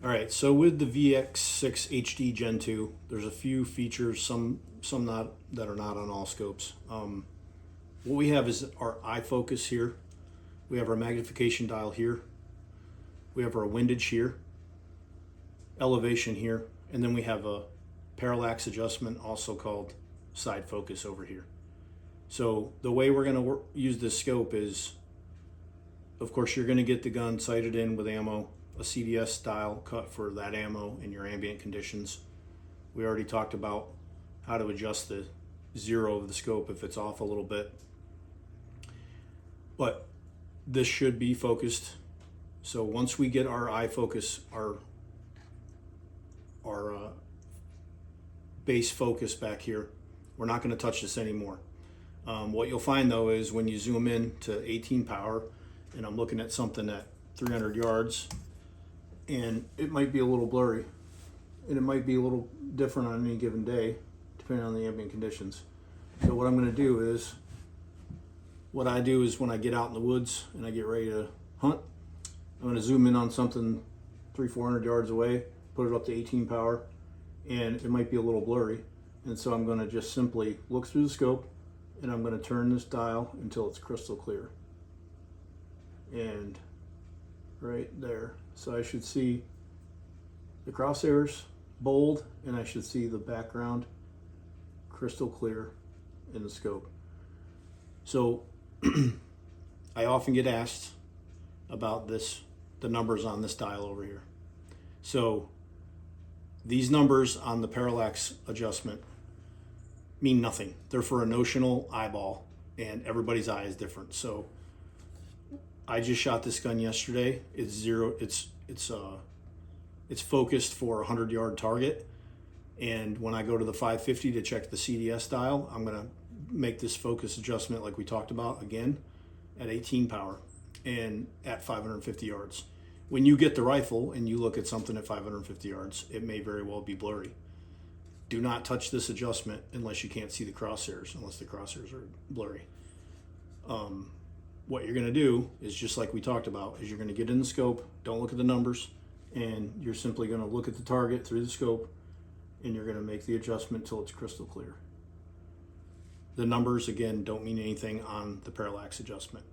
All right, so with the VX6 HD Gen 2, there's a few features, some not that are not on all scopes. What we have is our eye focus here. We have our magnification dial here. We have our windage here, elevation here, and then we have a parallax adjustment, also called side focus, over here. So the way we're going to use this scope is, of course, you're going to get the gun sighted in with ammo, a CDS dial cut for that ammo in your ambient conditions. We already talked about how to adjust the zero of the scope if it's off a little bit. But this should be focused. So once we get our eye focus, our base focus back here, we're not going to touch this anymore. What you'll find though is when you zoom in to 18 power, and I'm looking at something at 300 yards, and it might be a little blurry, and it might be a little different on any given day, depending on the ambient conditions. So what I'm going to do is, what I do is when I get out in the woods and I get ready to hunt, I'm going to zoom in on something 300-400 yards away, put it up to 18 power, and it might be a little blurry. And so I'm going to just simply look through the scope, and I'm going to turn this dial until it's crystal clear. And right there. So I should see the crosshairs bold, and I should see the background crystal clear in the scope. So I often get asked about this, the numbers on this dial over here. So these numbers on the parallax adjustment mean nothing. They're for a notional eyeball, and everybody's eye is different. So I just shot this gun yesterday. It's zero. It's focused for a 100-yard target. And when I go to the 550 to check the CDS dial, I'm gonna make this focus adjustment like we talked about again at 18 power and at 550 yards. When you get the rifle and you look at something at 550 yards, it may very well be blurry. Do not touch this adjustment unless you can't see the crosshairs, unless the crosshairs are blurry. What you're going to do is, just like we talked about, is you're going to get in the scope, don't look at the numbers, and you're simply going to look at the target through the scope, and you're going to make the adjustment until it's crystal clear. The numbers, again, don't mean anything on the parallax adjustment.